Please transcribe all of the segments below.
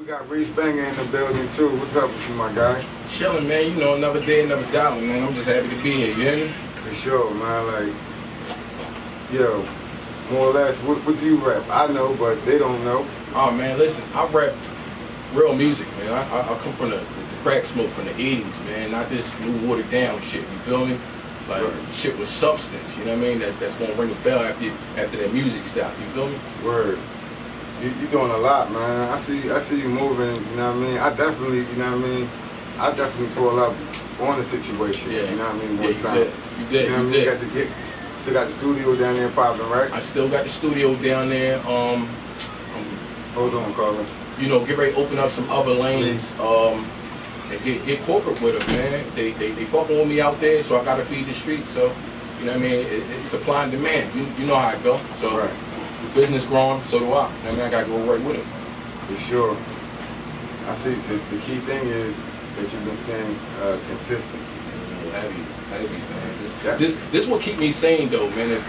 got Reese Banga in the building too. What's up with you, my guy? Chilling, man. You know, another day, another dollar, man. I'm just happy to be here, you hear me? For sure, man. Like, yo, more or less, what do you rap? I know, but they don't know. Oh, man, listen, I rap real music, man. I come from the crack smoke from the 80s, man. Not this new watered down shit, you feel me? Like, shit with substance, you know what I mean? That's gonna ring a bell after that music stop, you feel me? Word. You doing a lot, man. I see you moving, you know what I mean? I definitely, you know what I mean? I definitely pull up on the situation, yeah. You know what I mean? One time. You did. You know what I mean? Still got the studio down there popping, right? I still got the studio down there. Hold on, Carla. You know, get ready to open up some other lanes. And get corporate with them, man. They fucking with me out there, so I gotta feed the streets. So, you know what I mean? It's supply and demand. You know how it go. So right. The business growing, so do I. You know what I mean? I gotta go right with it. For sure. I see the key thing is that you've been staying consistent. Heavy, man. This what keep me sane though, man.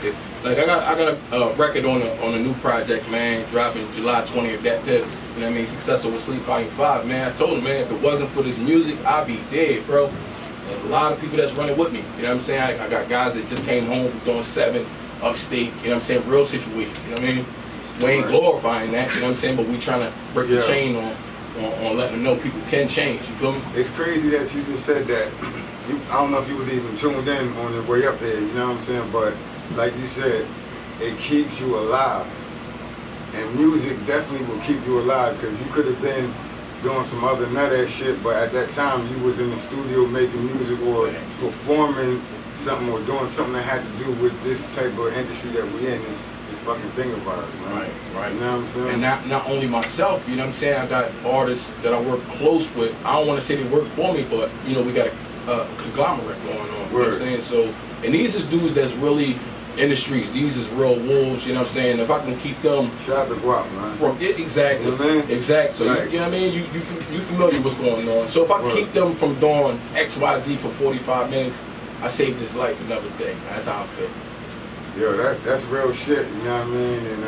Like I got a record on a new project, man, dropping July 20th. That you know what I mean? Successful with Sleep Volume 5, man. I told him, man, if it wasn't for this music, I'd be dead, bro. And a lot of people that's running with me. You know what I'm saying? I got guys that just came home from doing 7 upstate. You know what I'm saying? Real situation. You know what I mean? We ain't glorifying that. You know what I'm saying? But we trying to break the chain on letting them know people can change. You feel me? It's crazy that you just said that. I don't know if you was even tuned in on the way up there, you know what I'm saying? But like you said, it keeps you alive. And music definitely will keep you alive because you could have been doing some other nut-ass shit, but at that time you was in the studio making music or performing something or doing something that had to do with this type of industry that we in, this fucking thing about it, man. Right. You know what I'm saying? And not only myself, you know what I'm saying? I got artists that I work close with. I don't want to say they work for me, but, you know, we got a conglomerate going on, you know what I'm saying? So, and these is dudes that's really in the streets. These is real wolves, you know what I'm saying? If I can keep them shout out to Guap, man. From it, exactly. You know what I mean? Exactly. So right. You know what I mean? You familiar what's going on. So if I can keep them from doing XYZ for 45 minutes, I saved his life another day. That's how I feel. Yo, that's real shit, you know what I mean? And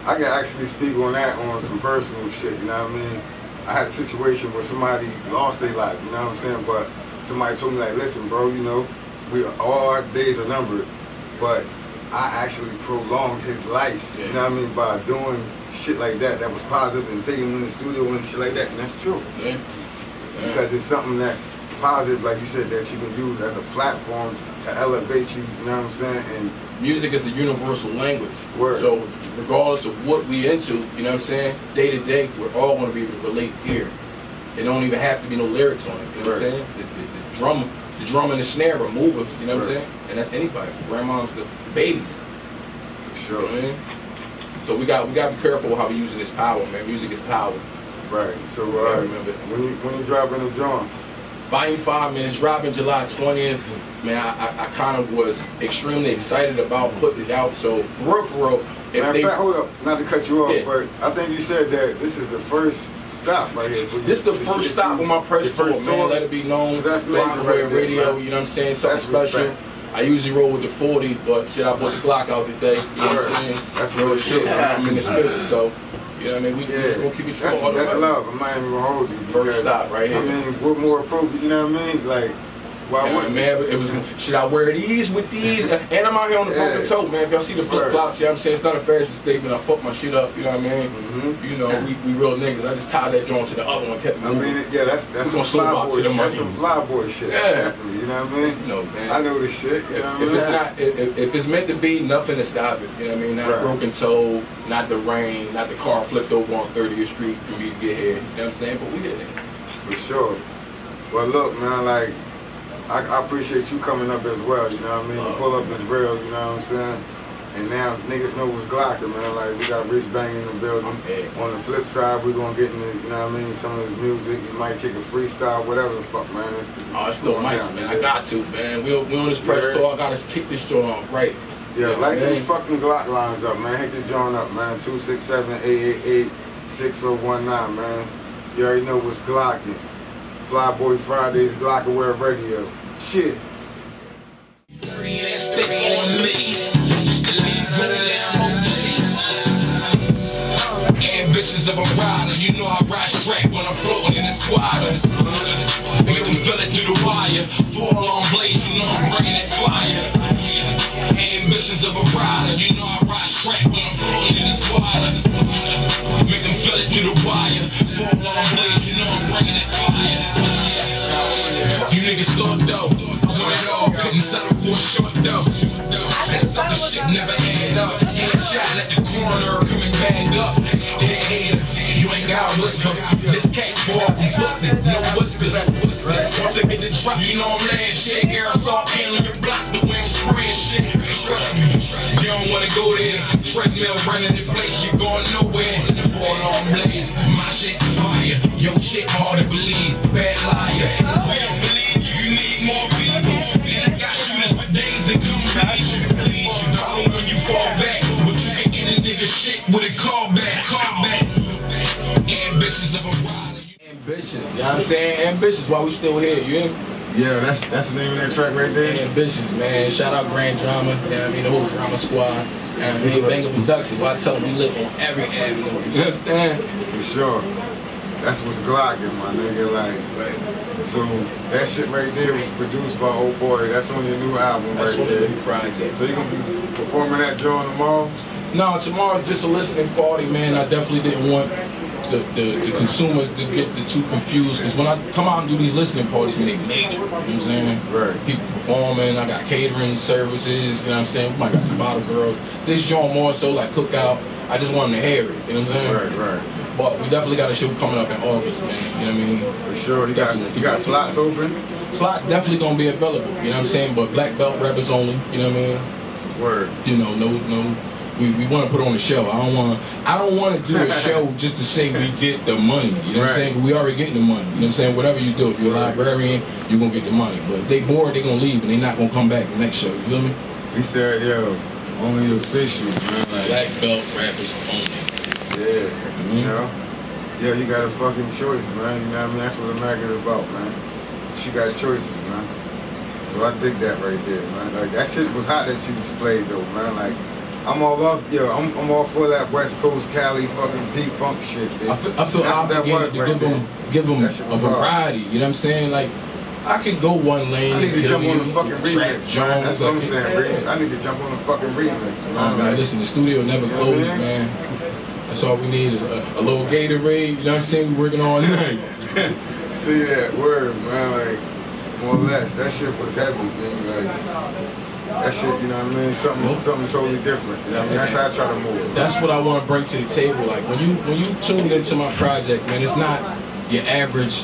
I can actually speak on that on some personal shit, you know what I mean? I had a situation where somebody lost their life, you know what I'm saying? But somebody told me like, listen, bro, you know, all our days are numbered, but I actually prolonged his life, you know what I mean, by doing shit like that was positive and taking him in the studio and shit like that, and that's true. Yeah. Because it's something that's positive, like you said, that you can use as a platform to elevate you, you know what I'm saying? And music is a universal language. Word. So regardless of what we into, you know what I'm saying, day to day, we're all going to be able to relate here. It don't even have to be no lyrics on it, you know what I'm saying? The drum and the snare are movers, you know what I'm saying? And that's anybody, from grandmoms to babies. For sure. You know what I mean? So we got to be careful how we using this power, man. Music is power. Right. So when you dropping the drum? Volume 5, man, it's dropping July 20th. Man, I kind of was extremely excited about putting it out. So for real, matter of fact, hold up, not to cut you off, but I think you said that this is the first stop right here. This is the first stop on my press tour, man. Let it be known. So that's Gloca Wear Radio, man. You know what I'm saying? Something special. Respect. I usually roll with the 40, but shit, I brought the Glock out today. You know what I'm saying? That's real shit. I'm in the spirit, so. You know what I mean? We just gonna keep it true. That's love. I'm not even gonna hold you. First stop right here. I mean, what more appropriate, you know what I mean? Like, why wouldn't man, it was, should I wear these with these? And I'm out here on the broken toe, man. If y'all see the flip flops, you know what I'm saying? It's not a fashion statement. I fuck my shit up, you know what I mean? You know, we real niggas. I just tied that joint to the other one, kept moving. I mean, that's some fly boy. That's some fly boy shit. Definitely, you know what I mean? You know, man. I know this shit. You know what I mean? If it's meant to be, nothing to stop it. You know what I mean? Not a broken toe, not the rain, not the car flipped over on 30th Street for me to get here. You know what I'm saying? But we did it. For sure. Well, look, man, like, I appreciate you coming up as well, you know what I mean? You pull up is real, you know what I'm saying? And now niggas know what's Gloca, man. Like, we got Reese Banga in the building. On the flip side, we're gonna get into, you know what I mean, some of his music. He might kick a freestyle, whatever the fuck, man. It's still nice, man. I got to, man. We on this press tour, I gotta kick this joint off, right? Yeah, like these fucking Glock lines up, man. Hit the joint up, man. 267-888-6019, man. You already know what's Glocking. Flyboy Fridays, Gloca Wear Radio. Shit. Ambitions of a rider, you know I ride straight when I'm floating in the squatter. Make them feel it through the wire. Full on blaze, you know I'm bringing that fire. Ambitions of a rider, you know I ride straight when I'm floating in the squatter. Make them feel it through the wire. Full on blaze, you know I'm bringing that fire. You niggas thought though, want it all, couldn't settle for a short dough. That sucker shit never add up. Headshot at the corner, coming back up. Dead hater, you ain't got a whisper. This cat ball from pussy, no whiskers. Once I get the drop, you know I'm laying shit. Aerosol can on your block, the wind spraying shit. Trust me, you don't wanna go there. Treadmill running in place, you going nowhere. Fall on blaze, my shit fire. Your shit hard to believe, bad liar. We don't believe you, you need more people. And I got shooters for days that come back. When you fall back, but you ain't in a nigga shit with a call back. Ambitions of a rider. Ambitious, you know what I'm saying? Ambitious while we still here, you hear me? Yeah, that's the name of that track right there. Ambitious, man. Shout out Grand Drama, you know what I mean? The whole Drama Squad. You know what I mean? Banga Production. Well, I tell them we live on every avenue. You understand? For sure. That's what's Glocking, my nigga. Like, so that shit right there was produced by Old Boy. That's on your new album That's right one there. of the new projects. So you gonna be performing that joint tomorrow? No, tomorrow's just a listening party, man. I definitely didn't want the consumers to get too confused, because when I come out and do these listening parties, man, they major, you know what I'm saying? Right. People performing, I got catering services, you know what I'm saying? We might got some bottle girls. This joint more so like cookout, I just want them to hear it, you know what I'm saying? Right. But we definitely got a show coming up in August, man, you know what I mean? For sure. You got slots open? Slots definitely gonna be available, you know what I'm saying? But black belt rappers only, you know what I mean? Word. You know, no. We want to put on a show. I don't want to do a show just to say we get the money. You know what I'm saying? We already getting the money. You know what I'm saying? Whatever you do, if you're a librarian, you're gonna get the money. But if they bored, they gonna leave and they not gonna come back the next show. You feel me? He said, yo, only official, man. Like, black belt rappers only. Yeah. You know? Yeah, you got a fucking choice, man. You know what I mean? That's what America's about, man. She got choices, man. So I dig that right there, man. Like, that shit was hot that you displayed, though, man. Like, I'm all up, I'm all for that West Coast Cali fucking P-Funk shit, bitch. I feel obligated to give them a variety, you know what I'm saying? Like, I could go one lane. I need to jump on the fucking remix, Jones, man. That's what I'm saying, Reese. I need to jump on the fucking remix, man. Man, listen, the studio never closes, man. That's all we need, a little Gatorade, you know what I'm saying? We're working all night. See that word, man, like, more or less. That shit was heavy, man. Like, that shit, you know what I mean? Something totally different. You know what I mean? That's how I try to move. That's what I want to bring to the table. Like, when you tune into my project, man, it's not your average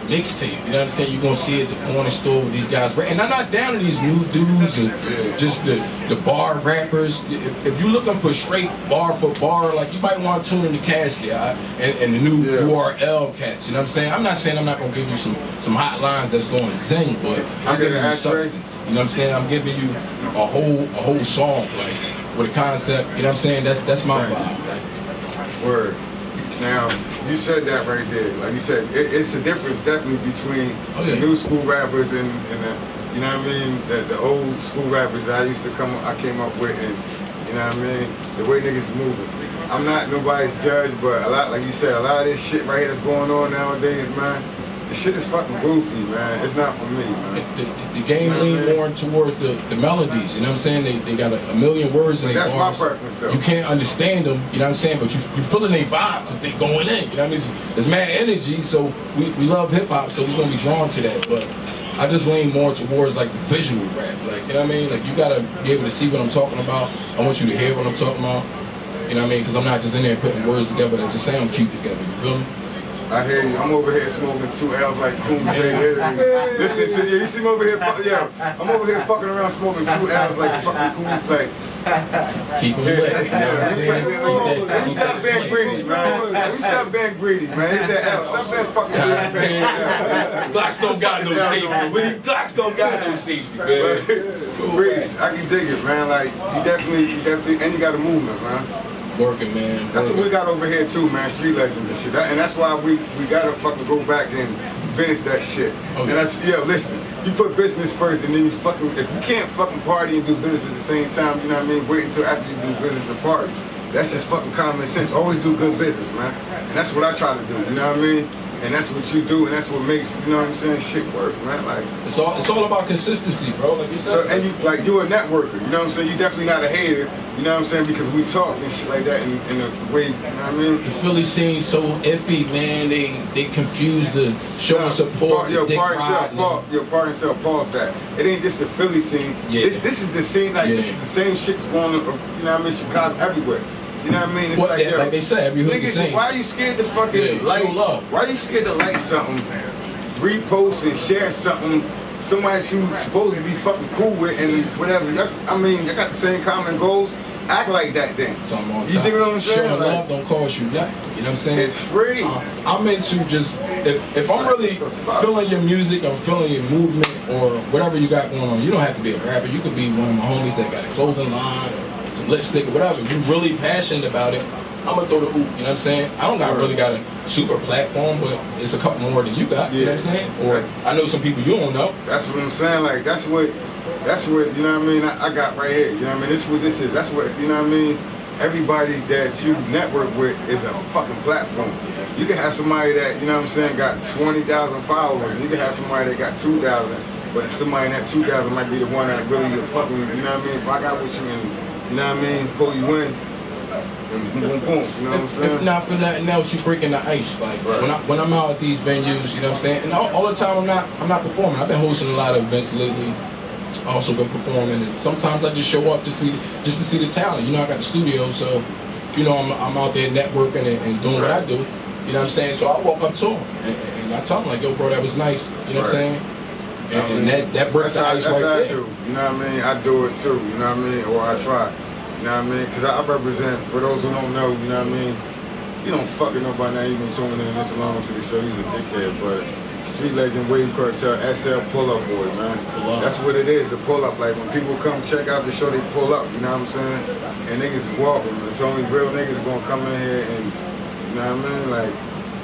mixtape. You know what I'm saying? You're gonna see it at the corner store with these guys. And I'm not down to these new dudes and just the bar rappers. If you're looking for straight bar for bar, like, you might want to tune in to Cassidy and the new URL cats. You know what I'm saying? I'm not saying I'm not gonna give you some hot lines that's going zing, but I'm giving you substance. You know what I'm saying? I'm giving you a whole song, like, with a concept. You know what I'm saying? That's my vibe. Like. Word. Now, you said that right there. Like you said, it's a difference definitely between the new school rappers and the, you know what I mean, the old school rappers that I came up with, and you know what I mean, the way niggas moving. I'm not nobody's judge, but a lot, like you said, a lot of this shit right here that's going on nowadays, man. The shit is fucking goofy, man. It's not for me, man. The game lean more towards the melodies, you know what I'm saying? They got a million words in their bars. That's my preference, though. You can't understand them, you know what I'm saying? But you feeling their vibe because they going in, you know what I mean? It's mad energy, so we love hip-hop, so we're going to be drawn to that. But I just lean more towards, like, the visual rap, like, you know what I mean? Like, you got to be able to see what I'm talking about. I want you to hear what I'm talking about, you know what I mean? Because I'm not just in there putting words together that just sound cute together, you feel me? I hear you. I'm over here smoking 2 L's like Cool J. Listening to you. You see me over here? I'm over here fucking around smoking 2 L's like fucking Cool. Like, keep them lit. You know what I'm saying? Let me stop being greedy, man. Let me stop being greedy, man. He said L. Stop being fucking greedy, man. Glocks don't got no safety. Glocks don't got no safety, man. Reese, I can dig it, man. Like, you definitely, and you got a movement, man. Working, man. That's what we got over here too, man. Street legends and shit. And that's why we gotta fucking go back and finish that shit. Okay. And listen, you put business first, and then you fucking, if you can't fucking party and do business at the same time, you know what I mean? Wait until after you do business and party. That's just fucking common sense. Always do good business, man. And that's what I try to do, you know what I mean? And that's what you do, and that's what makes, you know what I'm saying, shit work, man. Like it's all about consistency, bro. Like you said. So, and you're a networker, you know what I'm saying? You definitely not a hater, you know what I'm saying? Because we talk and shit like that in a way, you know what I mean? The Philly scene's so iffy, man. They confuse the showing support. Pardon yourself, pause that. It ain't just the Philly scene. Yeah. This is the scene, like this is the same shit's going on, you know what I mean, Chicago, everywhere. You know what I mean? It's like they say, every hood the same. Why are you scared to fucking like? Why are you scared to like something, repost and share something, somebody that you supposed to be fucking cool with and whatever? I mean, you got the same common goals. Act like that then. You dig what I'm saying? Showing love don't cost you nothing. You know what I'm saying? It's free. I'm into just if I'm really feeling your music, I'm feeling your movement or whatever you got going on. You don't have to be a rapper. You could be one of my homies that got a clothing line or some lipstick or whatever. If you're really passionate about it, I'm gonna throw the hoop. You know what I'm saying? I don't really got a super platform, but it's a couple more than you got. You know what I'm saying? Or I know some people you don't know. That's what I'm saying. Like that's what you know what I mean. I got right here. You know what I mean. This is what this is. That's what you know what I mean. Everybody that you network with is a fucking platform. You can have somebody that, you know what I'm saying, got 20,000 followers, and you can have somebody that got 2,000, but somebody in that 2,000 might be the one that really fucking, you know what I mean, if I got with you and, you know what I mean, pull you in, and boom, boom, boom, you know what I'm saying? If not for nothing else, you breaking the ice. Like, when I'm out at these venues, you know what I'm saying, and all the time I'm not performing. I've been hosting a lot of events lately. Also been performing, and sometimes I just show up to see the talent. You know, I got the studio, so you know I'm out there networking and doing what I do. You know what I'm saying? So I walk up to them and I tell them like, "Yo, bro, that was nice." You know what I'm saying? And that breaks the ice right there. You know what I mean? I do it too. You know what I mean? Or I try. You know what I mean? Because I represent. For those who don't know, you know what I mean? You don't fucking know by now. You've been tuning in this long to the show. You's a dickhead, but. Street legend, Wavekartel SL pull-up boy, man. That's what it is, the pull-up. Like when people come check out the show, they pull up, you know what I'm saying? And niggas is walking. It's only real niggas gonna come in here and, you know what I mean? Like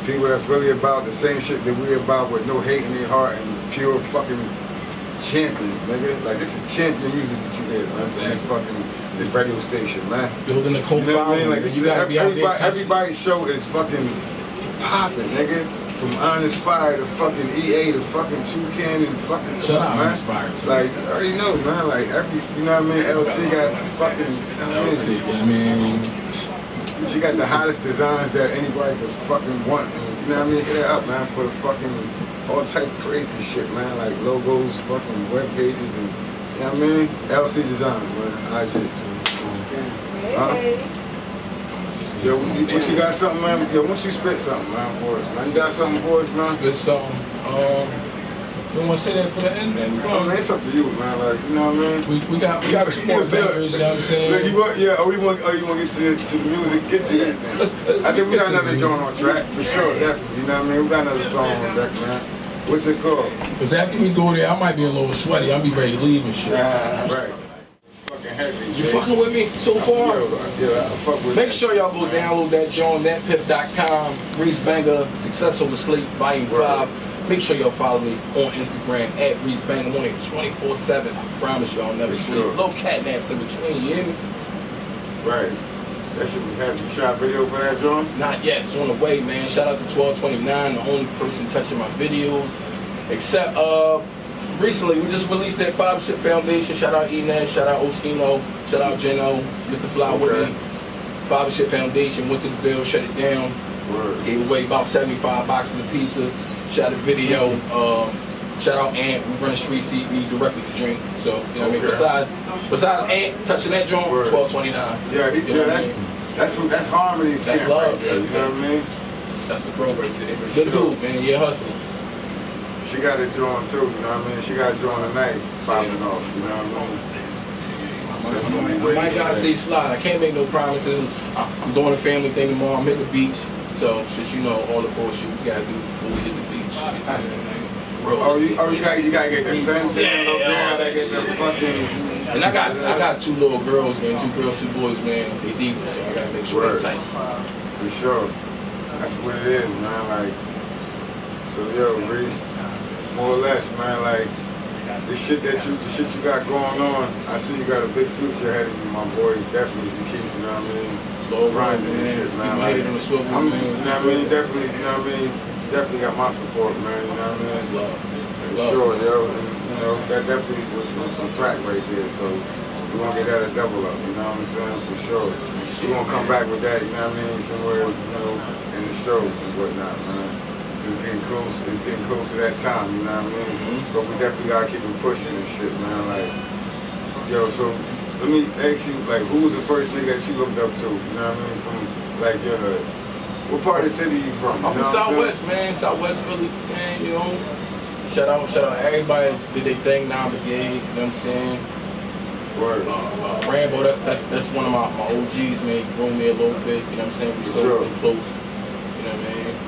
people that's really about the same shit that we about with no hate in their heart and pure fucking champions, nigga. Like this is champion music that you hear, man. So this radio station, man. Building a cult following. You know what I mean? Like you gotta be out there. Everybody's show is fucking popping, nigga. From Honest Fire to fucking EA to fucking Toucan and fucking Shut up, man. Honest Fire. Like, I already know, man. Like, you know what I mean? LC got fucking, you know what I mean? She got the hottest designs that anybody could fucking want. And, you know what I mean? Hit her up, man, for the fucking all type of crazy shit, man. Like logos, fucking web pages, and, you know what I mean? LC Designs, man. I just, Yo, what you got something, man? Yo, why don't you spit something, man, for us, man? You got something for us, man? Spit something. You want to say that for the end, man? Oh, man, it's up to you, man. Like, you know what I mean? We got two more bangers, you know what I'm saying? Look, you want to get to the music? Get to that, man. I think we got another joint on track, for sure, definitely. You know what I mean? We got another song on deck, man. What's it called? Because after we go there, I might be a little sweaty. I'll be ready to leave and shit. Right. Heavy, you fucking with me so far? Yeah, I fuck with Make sure y'all go download that joint, thatpip.com, Reese Banga, Success Over Sleep, Volume 5. Make sure y'all follow me on Instagram at Reese Banga. I'm on it 24/7. I promise y'all never sleep. Little cat naps in between, you hear me? Right. That shit was heavy. You shot a video for that joint? Not yet. It's on the way, man. Shout out to 1229, the only person touching my videos. Except, recently, we just released that 5 Shit Foundation. Shout out Enes, shout out Oskino, shout out Jeno, Mr. Fly with me. 5 Shit Foundation, went to the bill, shut it down. Gave away about 75 boxes of pizza. Shot a video. Shout out Ant, we run streets, he directed the drink. So, you know what I mean? Besides Ant touching that joint, 1229. Yeah, that's harmony's that's love. Right there, you know what I mean? That's the bro right there. Good dude, man. Yeah, hustling. She got a joint too, you know what I mean? She got a joint tonight popping off, you know what I mean? I might gotta say slide. I can't make no promises. I'm doing a family thing tomorrow. I'm at the beach. So, since you know all the bullshit we gotta do before we hit the beach. You gotta get the sun tan up there, gotta get the fucking... And I got 2 little girls, man, 2 girls, 2 boys, man. They deep, so I gotta make sure they're tight. For sure. That's what it is, man. Like, so yo, Reese, more or less, man, like, the shit you got going on, I see you got a big future ahead of you, my boy. Definitely, you keep, you know what I mean? grinding and shit, man. Like, on the swivel, I'm, man. you know what I mean? Definitely, you know what I mean? Definitely got my support, man. You know what I mean? That's love. For sure, yo. And, you know, that definitely was some track right there. So we're gonna get that a double up, you know what I'm saying? For sure. We're gonna come back with that, you know what I mean? Somewhere, you know, in the show and whatnot, man. It's getting close to that time, you know what I mean? But we definitely gotta keep it pushing and shit, man. Like, yo, so let me ask you, like, who was the first nigga that you looked up to? You know what I mean? From like your hood. What part of the city you from? I'm from Southwest, man. Southwest Philly, man. You know. Shout out everybody that did their thing now, the gig. You know what I'm saying? Word. Rambo, that's one of my OGs, man. He grew me a little bit. You know what I'm saying? We still really close. You know what I mean? I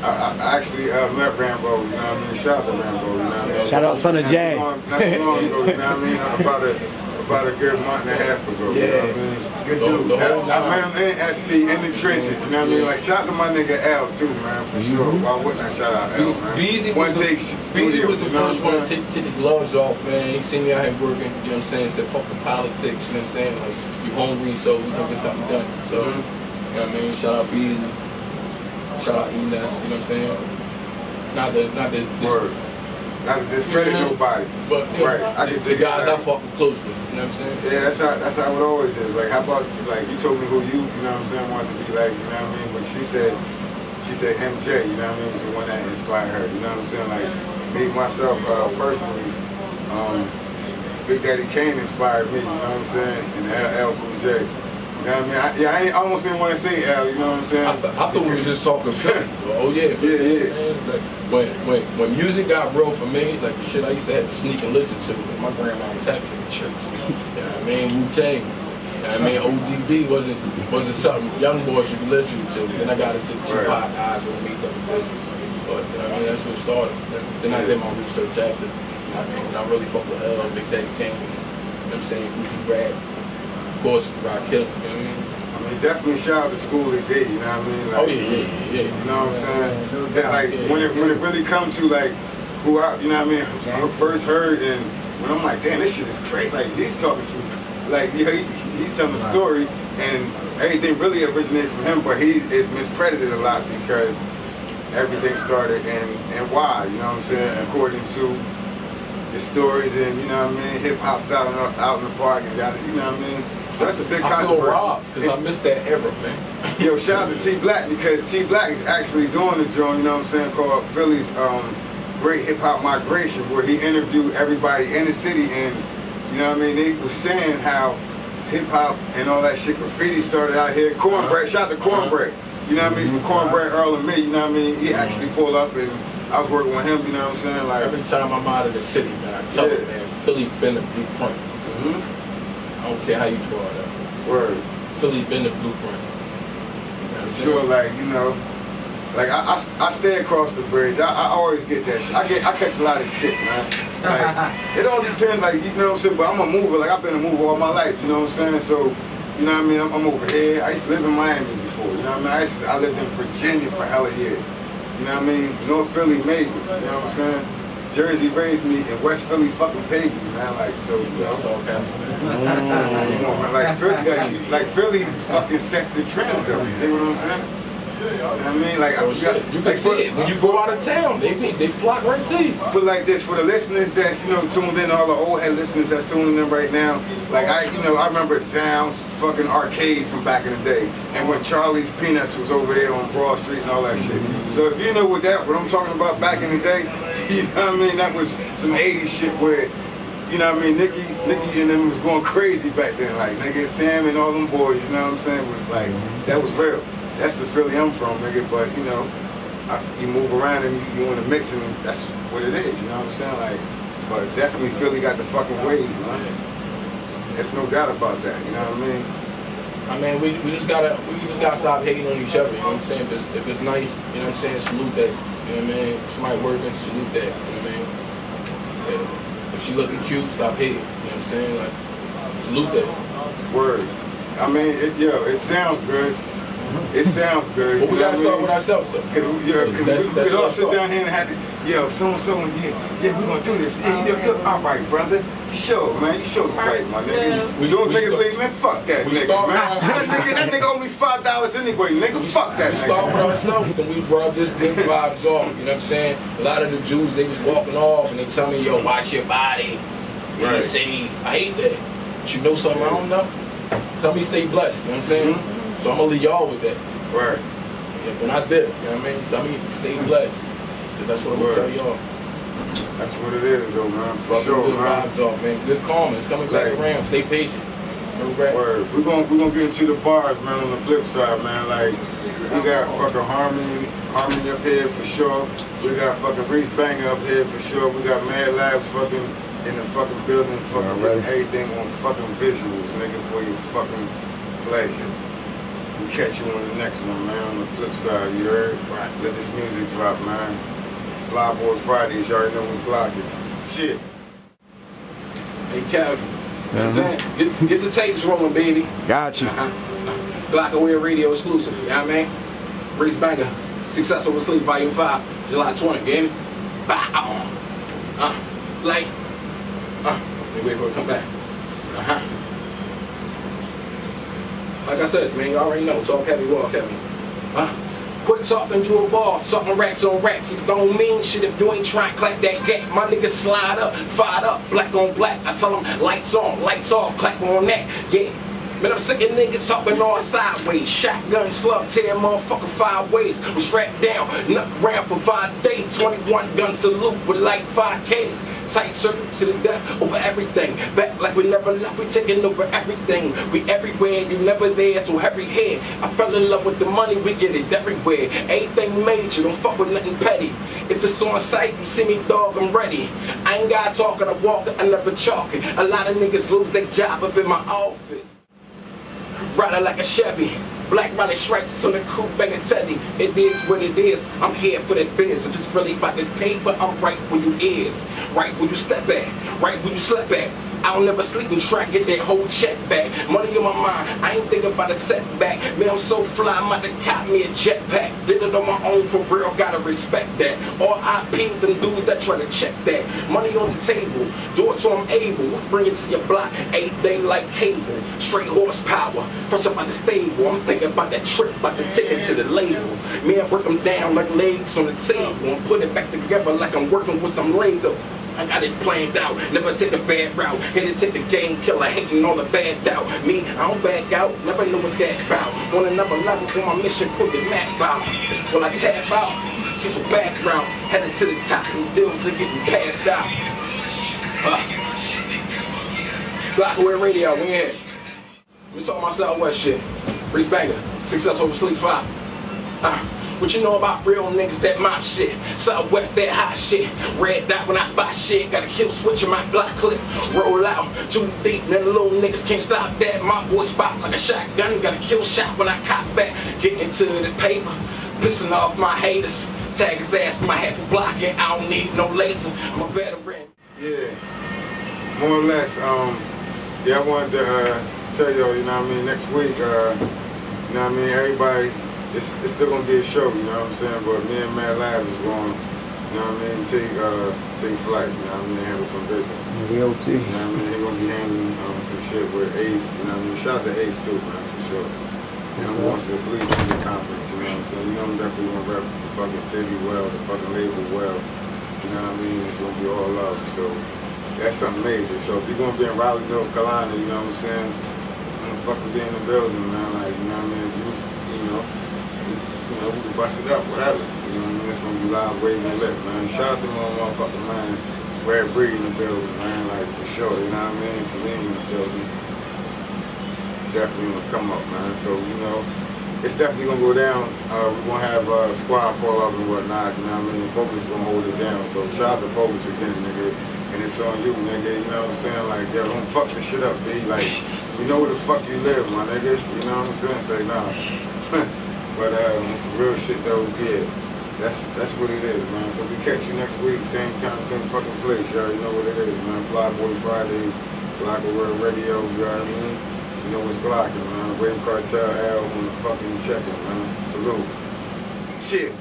actually met Rambo, you know what I mean? Shout out to Rambo, you know what I mean? Shout out Son of Jay. Not too long ago, you know what I mean? About a good month and a half ago, you know what I mean? Good dude. I met him in SP, in the trenches, you know what I mean? Like, shout out to my nigga L too, man, for sure. Why wouldn't I shout out L, man? Beezy was the first one to take the gloves off, man. He seen me out here working, you know what I'm saying? Said, fuck the politics, you know what I'm saying? Like, you hungry, so we gonna get something done. So, you know what I mean? Shout out Beezy. Shout out Enes, you know what I'm saying? Not to discredit nobody. But, you know, right. I can dig the guys I fucking close with, you know what I'm saying? Yeah, that's how it always is. Like, how about, like, you told me who you know what I'm saying, wanted to be like, you know what I mean? But she said MJ, you know what I mean, was the one that inspired her, you know what I'm saying? Like, me, myself, personally, Big Daddy Kane inspired me, you know what I'm saying? And L Cool J. You know what I mean? I almost didn't want to say L, you know what I'm saying? I thought we was just talking Philly. Oh yeah. Yeah. Like, when music got real for me, like the shit I used to have to sneak and listen to. My grandma was happy in the church. You know what I mean? Wu-Tang. You know what I mean? ODB wasn't something young boys should be listening to. Then I got into the Tupac guys on me that was listening. But you know what I mean? That's what started. Then I did my research after. You know what I mean? And I really fuck with L, Big Daddy Kane. You know what I'm saying? Fuji Rap. Of course, Rock Hill, you know what I mean? I mean, definitely shout out to School of D, you know what I mean? Like, yeah. You know what I'm saying? That, like, when it really comes to, like, who I, you know what I mean, first heard, and when I'm like, damn, this shit is great. Like, he's talking some, like, you know, he's telling a story, and everything really originated from him, but he is miscredited a lot because everything started and why, you know what I'm saying, according to the stories and, you know what I mean, hip-hop style out in the park and yada, you know what I mean? So that's a big controversy. I feel robbed because I missed that era, man. Yo, shout out to T Black because T Black is actually doing a joint, you know what I'm saying, called Philly's Great Hip Hop Migration, where he interviewed everybody in the city and, you know what I mean, they was saying how hip-hop and all that shit, graffiti started out here. Cornbread, shout out to Cornbread. You know what I mean? From Cornbread, Earl and me, you know what I mean? He actually pulled up and I was working with him, you know what I'm saying? Like, every time I'm out of the city, man, I tell him, man, Philly been the blueprint. I don't care how you draw it up. Word. Philly been the blueprint. For sure, like, you know, like I stay across the bridge. I always get that shit. I catch a lot of shit, man. Like, it all depends, like, you know what I'm saying? But I'm a mover, like, I've been a mover all my life, you know what I'm saying? So, you know what I mean? I'm over here. I used to live in Miami before, you know what I mean? I lived in Virginia for hella years. You know what I mean? North Philly made me, you know what I'm saying? Jersey raised me, and West Philly fucking paid me, man. Like, so, you know. Like Philly fucking sets the trends, though. You know what I'm saying? You know what I mean? Like, you can see it when you go out of town. They flock right to you. Put like this for the listeners that's, you know, tuned in, all the old head listeners that's tuning in right now. Like, I remember Sounds fucking arcade from back in the day, and when Charlie's Peanuts was over there on Broad Street and all that shit. So if you know what I'm talking about back in the day, you know what I mean? That was some 80s shit where, you know what I mean? Nicky and them was going crazy back then. Like, nigga, Sam and all them boys, you know what I'm saying? Was like, that was real. That's the Philly I'm from, nigga. But, you know, you move around and you in the mix and that's what it is, you know what I'm saying? Like, but definitely Philly got the fucking wave, man. There's no doubt about that, you know what I mean? I mean, we just gotta stop hating on each other, you know what I'm saying? If it's nice, you know what I'm saying, salute that. You know what I mean? If somebody working, salute that, you know what I mean? Yeah. If she looking cute, stop hating, you know what I'm saying? Like, salute that. Word. I mean, it sounds good. It sounds good. But we gotta start with ourselves though. Cause we all sit down here and had to, yo, so, yeah, we gonna do this. Yeah, you're all right, brother. Sure, man, you sure right, my nigga. We those niggas leave, man, fuck that nigga, man. That nigga owe me $5 anyway, nigga. Fuck that nigga. We start with ourselves, then we rub this good vibes off. You know what I'm saying? A lot of the Jews, they was walking off and they tell me, yo, watch your body. You're safe. I hate that. But you know something I don't know? Tell me stay blessed, you know what I'm saying? Mm-hmm. So I'm gonna leave y'all with that. Right. Yeah, when I dip, you know what I mean? Tell me stay blessed. Cause that's what I'm gonna tell y'all. That's what it is though, man. For sure, good man. vibes off, man. Good karma. It's coming back around. Stay patient. Word. We're gonna get into the bars, man, on the flip side, man. Like, we got fucking Harmony up here for sure. We got fucking Reese Banga up here for sure. We got Mad Labs fucking in the fucking building, fucking getting everything on fucking visuals, nigga, for your fucking pleasure. We catch you on the next one, man, on the flip side, you heard? Right. Let this music drop, man. Fly Boy Fridays, you already know what's blocking. Shit. Hey, Kevin. You know what I'm saying? Get the tapes rolling, baby. Got you. Gloca Wear Radio exclusive, you know what I mean? Reese Banga, Success Over Sleep, Volume 5, July 20, baby. Bow. Like. Let me wait for it to come back. Like I said, man, you already know. Talk heavy, walk heavy. Quit talking, you a ball. Talking racks on racks. It don't mean shit if you ain't trying to clap that gap. My niggas slide up, fired up, black on black. I tell them lights on, lights off, clap on that. Yeah. Man, I'm sick of niggas talking all sideways. Shotgun, slug, tear motherfucker 5 ways. I'm strapped down, nothing around for 5 days. 21 guns salute with like 5Ks. Tight circuit to the death over everything. Back like we never left, we taking over everything. We everywhere, you never there, so every head. I fell in love with the money, we get it everywhere. Everything major, don't fuck with nothing petty. If it's on sight, you see me, dog, I'm ready. I ain't got talking, I walk it, I never chalk it. A lot of niggas lose their job up in my office. Rider like a Chevy, black riding stripes on the coupe banging Teddy. It is what it is, I'm here for that biz. If it's really about the paper, I'm right where you is. Right where you step at, right where you slept at. I don't never sleep and try to get that whole check back. Money on my mind, I ain't thinking about a setback. Man, I'm so fly, I'm about to cop me a jetpack. Did it on my own for real, gotta respect that. R.I.P. them dudes that try to check that. Money on the table, do it till I'm able. Bring it to your block, everything like cable. Straight horsepower, fresh up out the stable. I'm thinking about that trip, about to take it to the label. Me, I break them down like legs on the table. And put it back together like I'm working with some Lego. I got it planned out, never take a bad route. Here to take the game killer, hating all the bad doubt. Me, I don't back out, never know what that about. On another level, on my mission, put the map out. When I tap out, keep a background. Headed to the top, and deals to getting passed out. Gloca Wear Radio, we in here. We talking about Southwest shit. Reese Banga, Success Over Sleep 5. What you know about real niggas, that mob shit. Southwest, that hot shit. Red dot when I spot shit. Got a kill switch in my Glock clip. Roll out, too deep, and the little niggas can't stop that. My voice pop like a shotgun. Got a kill shot when I cop back. Get into the paper, pissing off my haters. Tag his ass for my half a block, and I don't need no laser. I'm a veteran. Yeah, more or less. Yeah, I wanted to tell y'all, you know what I mean, next week, you know what I mean, everybody, it's still gonna be a show, you know what I'm saying, but me and Mad Labs is going, you know what I mean, take flight, you know what I mean, handle some business. VOT. You know what I mean, he's gonna be handling some shit with Ace, you know what I mean, shout out to Ace too, man, for sure. You know, I'm going to the Fleet Media Conference, you know what I'm saying, you know I'm definitely gonna rep the fucking city well, the fucking label well, you know what I mean, it's gonna be all love, so that's something major. So if you're gonna be in Raleigh, North Carolina, you know what I'm saying, I'm gonna fucking be in the building, man, like, you know what I mean, we can bust it up, whatever. You know what I mean? It's gonna be loud, waving and lit, man. Shout out to my motherfucking man, Red Breed in the building, man, like for sure, you know what I mean? Celine in the building. Definitely gonna come up, man. So, you know, it's definitely gonna go down. We're gonna have squad pull up and whatnot, you know what I mean? Focus is gonna hold it down. So shout out to Focus again, nigga. And it's on you, nigga, you know what I'm saying? Like, yo, don't fuck this shit up, B. Like, you know where the fuck you live, my nigga. You know what I'm saying? Say, nah. But some real shit though, yeah. That's what it is, man. So we catch you next week, same time, same fucking place. You already know what it is, man. Fly Boy Fridays, Gloca Wear Radio, you know what I mean? You know what's glocking, man. Wavekartel L on the fucking check-in, man. Salute. Shit.